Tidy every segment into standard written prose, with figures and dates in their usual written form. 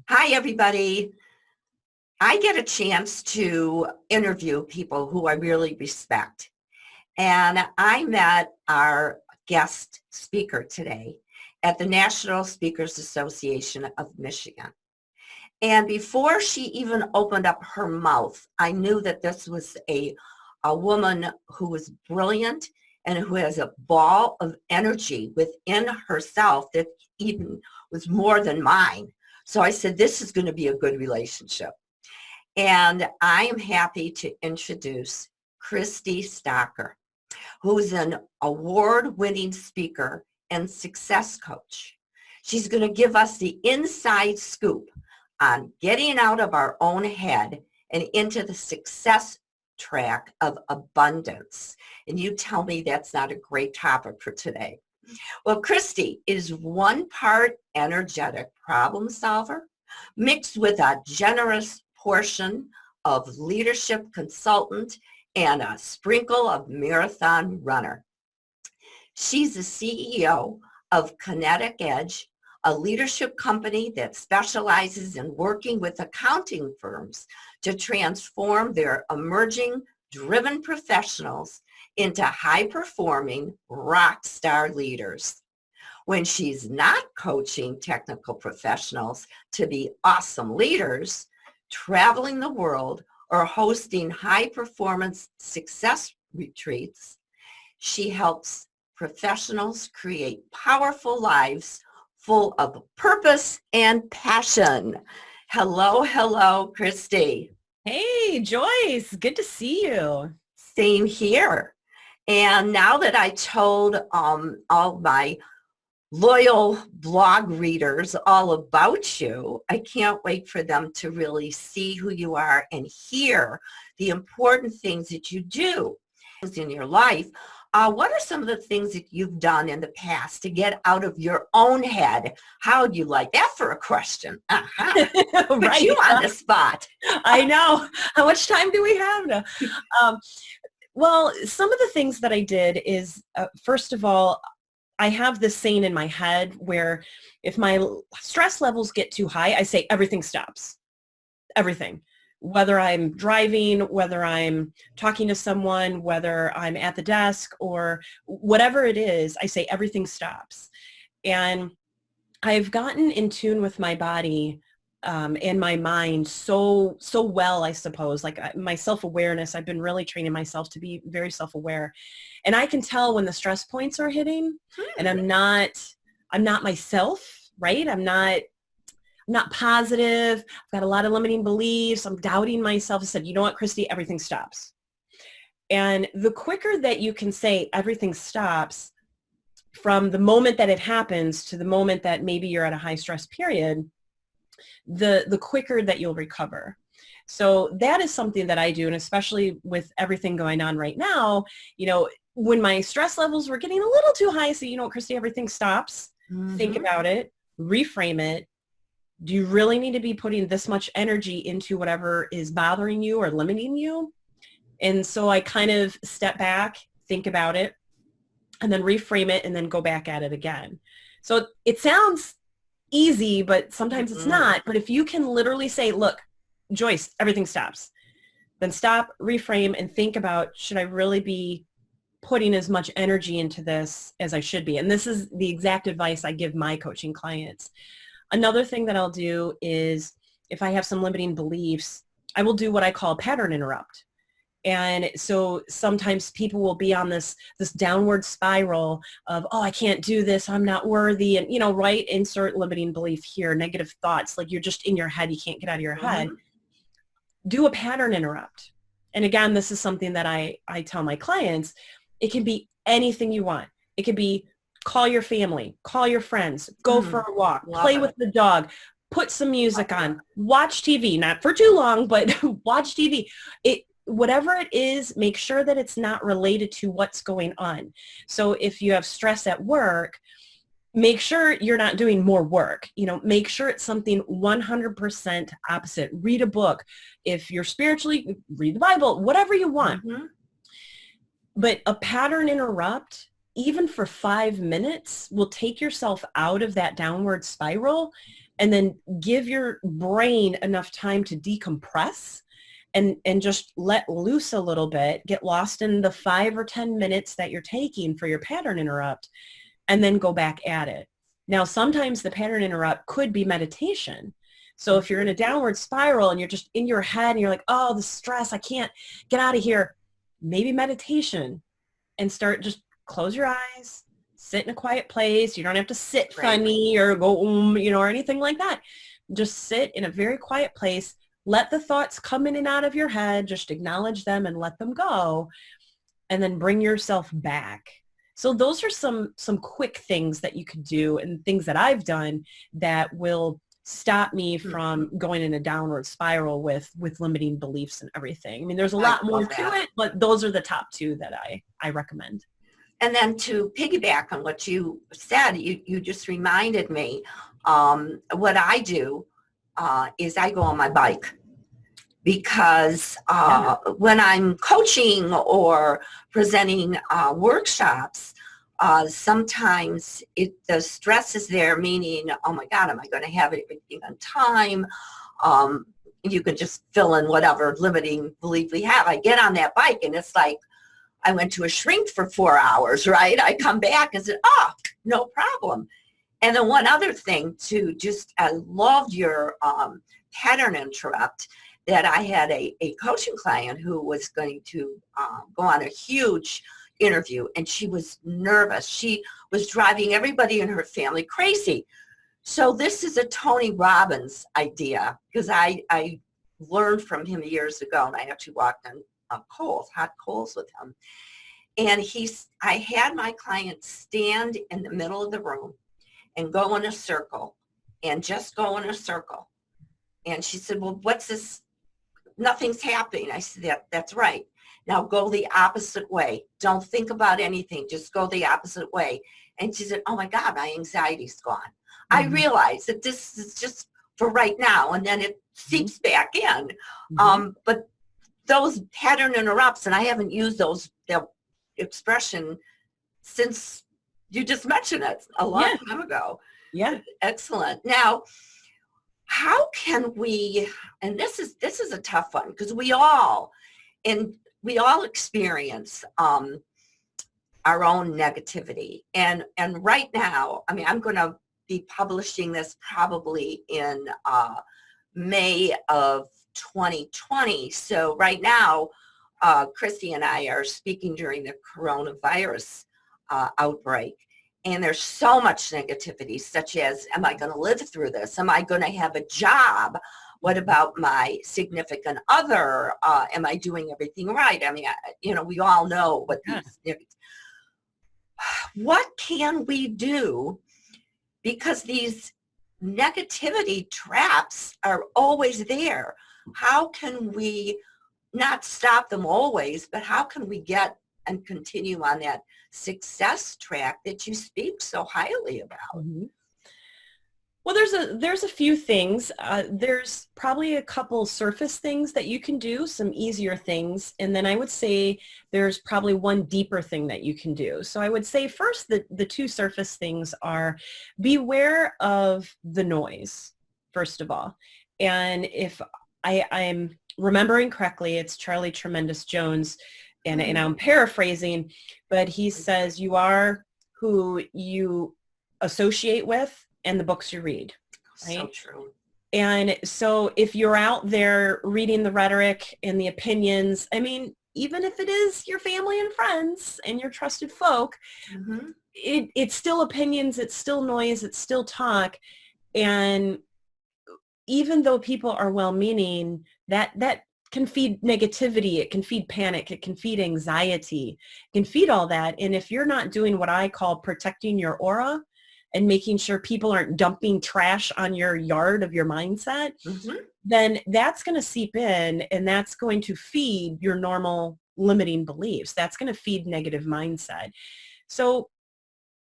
Hi, everybody. I get a chance to interview people who I really respect. And I met our guest speaker today at the National Speakers Association of Michigan. And before she even opened up her mouth, I knew that this was a woman who was brilliant and who has a ball of energy within herself that even was more than mine. So I said, this is going to be a good relationship. And I am happy to introduce Kristie Stocker, who's an award-winning speaker and success coach. She's going to give us the inside scoop on getting out of our own head and into the success track of abundance. And you tell me that's not a great topic for today. Well, Kristie is one part energetic problem solver mixed with a generous portion of leadership consultant and a sprinkle of marathon runner. She's the CEO of Kinetic Edge, a leadership company that specializes in working with accounting firms to transform their emerging driven professionals into high-performing rock star leaders. When she's not coaching technical professionals to be awesome leaders, traveling the world, or hosting high-performance success retreats, she helps professionals create powerful lives full of purpose and passion. Hello, Kristie. Hey, Joyce, good to see you. Same here. And now that I told all my loyal blog readers all about you, I can't wait for them to really see who you are and hear the important things that you do in your life. What are some of the things that you've done in the past to get out of your own head? How would you like that for a question? Put Right. you on the spot. I know. How much time do we have now? Well, some of the things that I did is, first of all, I have this saying in my head where if my stress levels get too high, I say everything stops. Everything. Whether I'm driving, whether I'm talking to someone, whether I'm at the desk or whatever it is, I say everything stops. And I've gotten in tune with my body and my mind so well, I suppose. Like my self-awareness, I've been really training myself to be very self-aware. And I can tell when the stress points are hitting and I'm not myself, right? I'm not positive. I've got a lot of limiting beliefs. I'm doubting myself. I said, you know what, Kristie, everything stops. And the quicker that you can say everything stops from the moment that it happens to the moment that maybe you're at a high stress period, the quicker that you'll recover. So that is something that I do. And especially with everything going on right now, when my stress levels were getting a little too high, I say, you know what, Kristie, everything stops. Think about it, reframe it. Do you really need to be putting this much energy into whatever is bothering you or limiting you? And so I kind of step back, think about it, and then reframe it and then go back at it again. So it sounds easy, but sometimes it's not. But if you can literally say, look, Joyce, everything stops, then stop, reframe, and think about, should I really be putting as much energy into this as I should be? And this is the exact advice I give my coaching clients. Another thing that I'll do is if I have some limiting beliefs, I will do what I call pattern interrupt. And so sometimes people will be on this downward spiral of, oh, I can't do this, I'm not worthy. And, right, insert limiting belief here, negative thoughts, like you're just in your head, you can't get out of your head. Do a pattern interrupt. And again, this is something that I tell my clients. It can be anything you want. It could be call your family, call your friends, go for a walk, play with the dog, put some music on, watch TV, not for too long, but watch TV. Whatever it is, make sure that it's not related to what's going on. So if you have stress at work, make sure you're not doing more work. Make sure it's something 100% opposite. Read a book. If you're spiritually, read the Bible, whatever you want. But a pattern interrupt, even for 5 minutes, will take yourself out of that downward spiral and then give your brain enough time to decompress and just let loose a little bit, get lost in the 5 or 10 minutes that you're taking for your pattern interrupt, and then go back at it. Now, sometimes the pattern interrupt could be meditation. So if you're in a downward spiral and you're just in your head and you're like, oh, the stress, I can't get out of here, maybe meditation, and start, just close your eyes, sit in a quiet place. You don't have to sit funny or go, or anything like that. Just sit in a very quiet place. Let the thoughts come in and out of your head. Just acknowledge them and let them go, and then bring yourself back. So those are some quick things that you could do, and things that I've done that will stop me from going in a downward spiral with limiting beliefs and everything. I mean, there's a lot more to it, but those are the top 2 that I recommend. And then to piggyback on what you said, you just reminded me, what I do is I go on my bike, because when I'm coaching or presenting workshops, sometimes the stress is there, meaning, oh my God, am I going to have everything on time? You can just fill in whatever limiting belief we have. I get on that bike and it's like I went to a shrink for 4 hours, right? I come back and said, oh, no problem. And then one other thing too, I loved your pattern interrupt, that I had a coaching client who was going to go on a huge interview, and she was nervous. She was driving everybody in her family crazy. So this is a Tony Robbins idea, because I learned from him years ago, and I actually walked on hot coals with him. And I had my client stand in the middle of the room and go in a circle, and just go in a circle. And she said, well, what's this? Nothing's happening. I said, that's right. Now go the opposite way. Don't think about anything. Just go the opposite way. And she said, oh my God, my anxiety's gone. I realized that this is just for right now, and then it seeps back in. But those pattern interrupts, and I haven't used that expression since you just mentioned it a long time ago. Yeah. Excellent. Now, how can we, and this is a tough one, because we all experience our own negativity. And right now, I mean, I'm going to be publishing this probably in May of 2020. So right now, Kristie and I are speaking during the coronavirus outbreak. And there's so much negativity, such as, am I going to live through this? Am I going to have a job? What about my significant other? Am I doing everything right? I mean, we all know what these. What can we do? Because these negativity traps are always there. How can we not stop them always, but how can we get and continue on that success track that you speak so highly about? Well, there's a few things. There's probably a couple surface things that you can do, some easier things, and then I would say there's probably one deeper thing that you can do. So I would say first the 2 surface things are beware of the noise, first of all. And if I'm remembering correctly, it's Charlie Tremendous Jones, and I'm paraphrasing, but he says you are who you associate with and the books you read. Right? So true. And so if you're out there reading the rhetoric and the opinions, I mean, even if it is your family and friends and your trusted folk, it's still opinions, it's still noise, it's still talk. And even though people are well-meaning, that can feed negativity, it can feed panic, it can feed anxiety, it can feed all that. And if you're not doing what I call protecting your aura and making sure people aren't dumping trash on your yard of your mindset, then that's going to seep in, and that's going to feed your normal limiting beliefs. That's going to feed negative mindset. So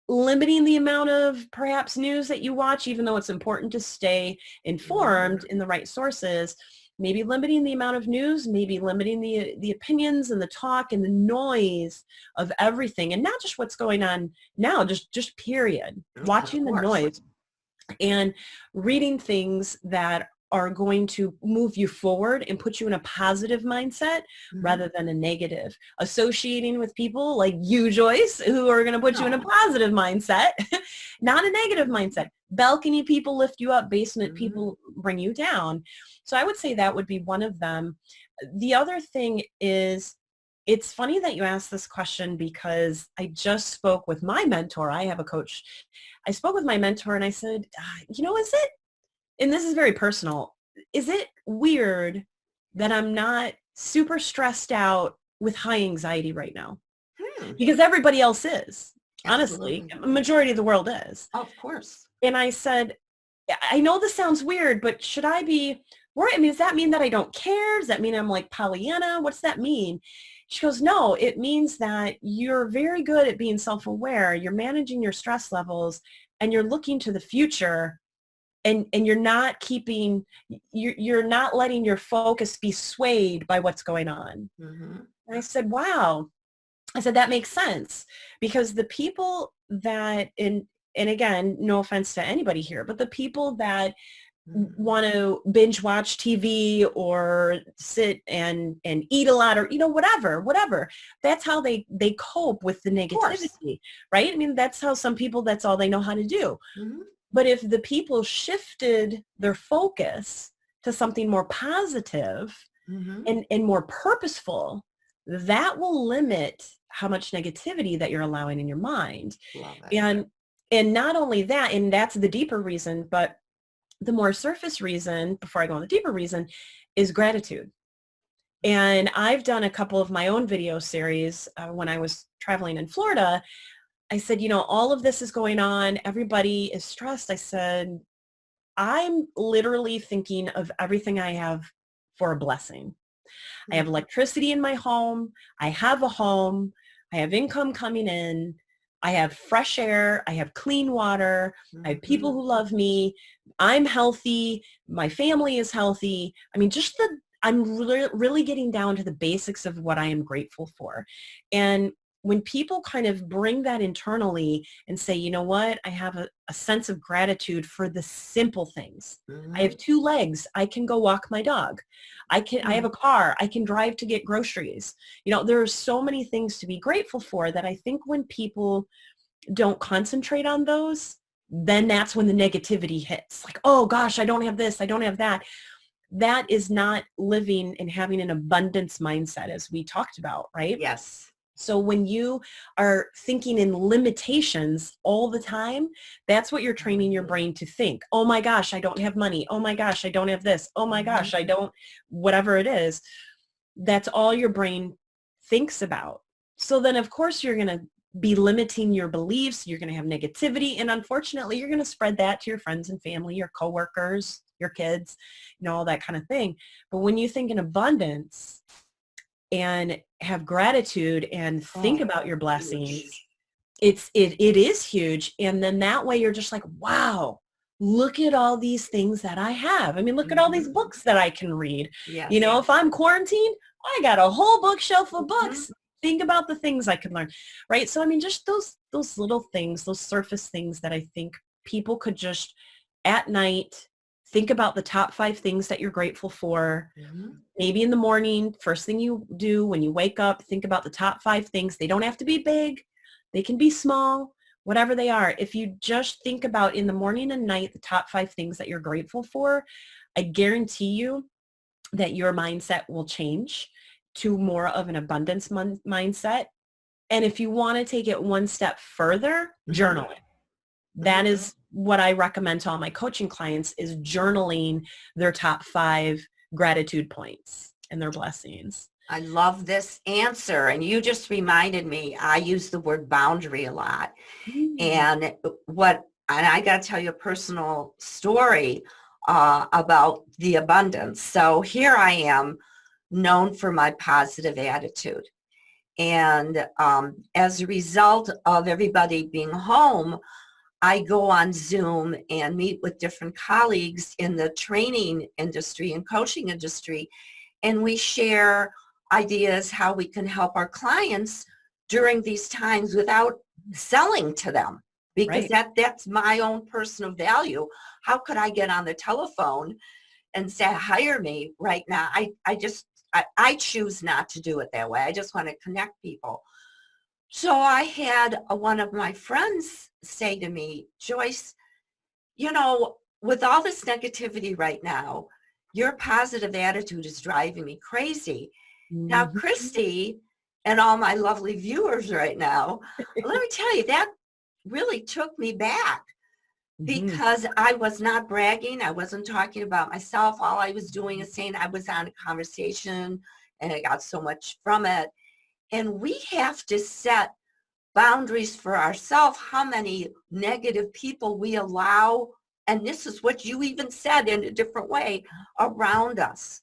limiting the amount of perhaps news that you watch, even though it's important to stay informed in the right sources, maybe limiting the amount of news, maybe limiting the opinions and the talk and the noise of everything, and not just what's going on now, just period. Watching the noise. and reading things that are going to move you forward and put you in a positive mindset rather than a negative. Associating with people like you, Joyce, who are going to put you in a positive mindset, not a negative mindset. Balcony people lift you up, basement people bring you down. So I would say that would be one of them. The other thing is, it's funny that you asked this question because I just spoke with my mentor. I have a coach. I spoke with my mentor and I said, is it, and this is very personal, is it weird that I'm not super stressed out with high anxiety right now? Because everybody else is. Honestly, a majority of the world is. Of course. And I said, I know this sounds weird, but should I be worried? I mean, does that mean that I don't care? Does that mean I'm like Pollyanna? What's that mean? She goes, no, it means that you're very good at being self-aware. You're managing your stress levels and you're looking to the future, and you're not you're not letting your focus be swayed by what's going on. And I said, wow. I said, that makes sense, because the people that, and again, no offense to anybody here, but the people that want to binge watch TV or sit and eat a lot, or, whatever, that's how they cope with the negativity, right? I mean, that's how some people, that's all they know how to do. But if the people shifted their focus to something more positive and more purposeful, that will limit how much negativity that you're allowing in your mind. And not only that, and that's the deeper reason, but the more surface reason, before I go on the deeper reason, is gratitude. And I've done a couple of my own video series when I was traveling in Florida. I said, all of this is going on. Everybody is stressed. I said, I'm literally thinking of everything I have for a blessing. I have electricity in my home. I have a home. I have income coming in. I have fresh air. I have clean water. I have people who love me. I'm healthy. My family is healthy. I mean, I'm really getting down to the basics of what I am grateful for. And when people kind of bring that internally and say, you know what, I have a sense of gratitude for the simple things. I have 2 legs. I can go walk my dog. I have a car. I can drive to get groceries. There are so many things to be grateful for that I think when people don't concentrate on those, then that's when the negativity hits. Like, oh gosh, I don't have this. I don't have that. That is not living and having an abundance mindset, as we talked about, right? Yes. So when you are thinking in limitations all the time, that's what you're training your brain to think. Oh my gosh, I don't have money. Oh my gosh, I don't have this. Oh my gosh, I don't, whatever it is. That's all your brain thinks about. So then of course you're going to be limiting your beliefs. You're going to have negativity. And unfortunately, you're going to spread that to your friends and family, your coworkers, your kids, all that kind of thing. But when you think in abundance and have gratitude and think about your blessings, it is huge. And then that way you're just like, wow, look at all these things that I have. I mean, look at all these books that I can read. Yes. If I'm quarantined, I got a whole bookshelf of books. Think about the things I can learn, right? So, I mean, just those little things, those surface things that I think people could just at night think about the top 5 things that you're grateful for. Maybe in the morning, first thing you do when you wake up, think about the top 5 things. They don't have to be big. They can be small, whatever they are. If you just think about in the morning and night, the top 5 things that you're grateful for, I guarantee you that your mindset will change to more of an abundance mindset. And if you want to take it one step further, journal it. That is what I recommend to all my coaching clients, is journaling their top 5 gratitude points and their blessings. I love this answer. And you just reminded me, I use the word boundary a lot. And I got to tell you a personal story about the abundance. So here I am, known for my positive attitude. And as a result of everybody being home, I go on Zoom and meet with different colleagues in the training industry and coaching industry, and we share ideas how we can help our clients during these times without selling to them. because Right. that's my own personal value. How could I get on the telephone and say, hire me right now? I choose not to do it that way. I just want to connect people. So I had one of my friends say to me, Joyce, with all this negativity right now, your positive attitude is driving me crazy. Now, Mhm. Kristie and all my lovely viewers right now, let me tell you, that really took me back Mhm. because I was not bragging. I wasn't talking about myself. All I was doing is saying I was on a conversation and I got so much from it. And we have to set boundaries for ourselves, how many negative people we allow. And this is what you even said in a different way around us.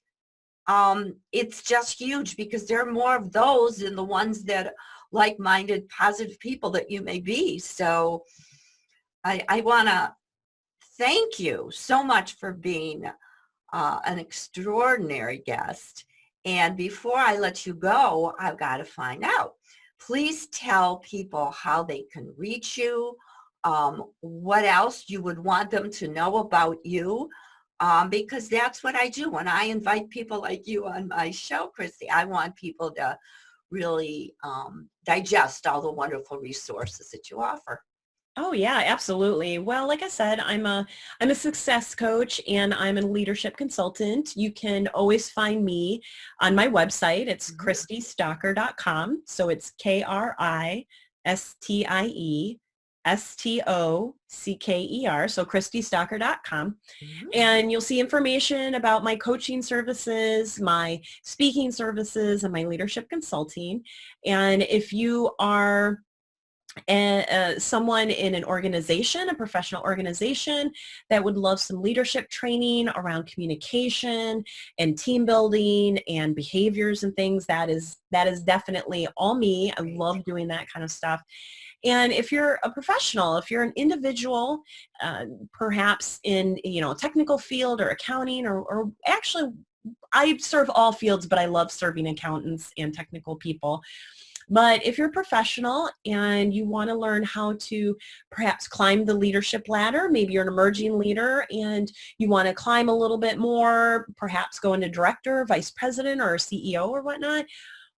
It's just huge because there are more of those than the ones that like-minded, positive people that you may be. So I want to thank you so much for being an extraordinary guest. And before I let you go, I've got to find out. Please tell people how they can reach you, what else you would want them to know about you, because that's what I do. When I invite people like you on my show, Kristie, I want people to really digest all the wonderful resources that you offer. Oh yeah, absolutely. Well, like I said, I'm a success coach and I'm a leadership consultant. You can always find me on my website. It's Mhm. KristieStocker.com. So it's KristieStocker. So KristieStocker.com. Mhm. And you'll see information about my coaching services, my speaking services, and my leadership consulting. And if you are someone in an organization, a professional organization that would love some leadership training around communication and team building and behaviors and things, that is definitely all me. I Great. love doing that kind of stuff. And if you're a professional, if you're an individual, perhaps in a technical field or accounting or actually I serve all fields, but I love serving accountants and technical people. But if you're a professional and you want to learn how to perhaps climb the leadership ladder, maybe you're an emerging leader and you want to climb a little bit more, perhaps go into director, vice president, or CEO or whatnot,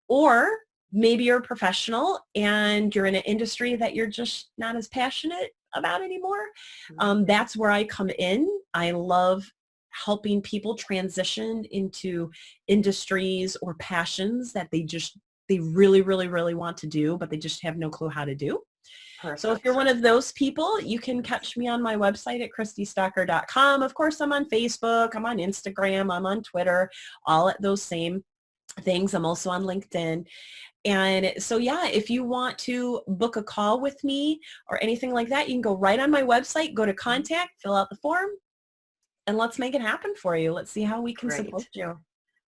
or maybe you're a professional and you're in an industry that you're just not as passionate about anymore, Mhm. that's where I come in. I love helping people transition into industries or passions that they really, really, really want to do, but they just have no clue how to do. So if you're Perfect. one of those people, you can catch me on my website at KristieStocker.com. Of course, I'm on Facebook, I'm on Instagram, I'm on Twitter, all at those same things. I'm also on LinkedIn. And so, yeah, if you want to book a call with me or anything like that, you can go right on my website, go to Mhm. contact, fill out the form, and let's make it happen for you. Let's see how we can support Great. you.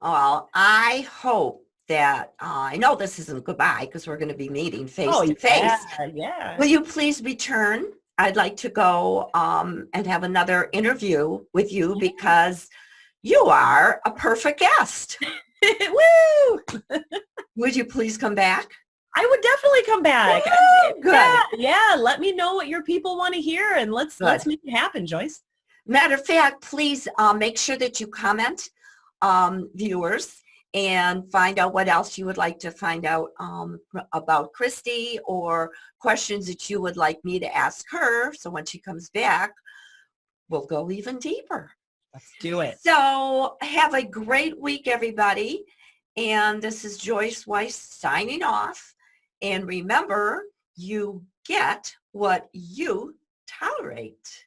Well, I hope that I know this isn't goodbye because we're going to be meeting face Oh, to yeah, face. yeah. Will you please return? I'd like to go and have another interview with you because you are a perfect guest. Woo! Would you please come back? I would definitely come back. Woo! Yeah, Good, yeah. Let me know what your people want to hear, and let's good. make it happen, Joyce. Matter of fact, please make sure that you comment, viewers, and find out what else you would like to find out about Kristie or questions that you would like me to ask her. So when she comes back, we'll go even deeper. Let's do it. So have a great week, everybody. And this is Joyce Weiss signing off. And remember, you get what you tolerate.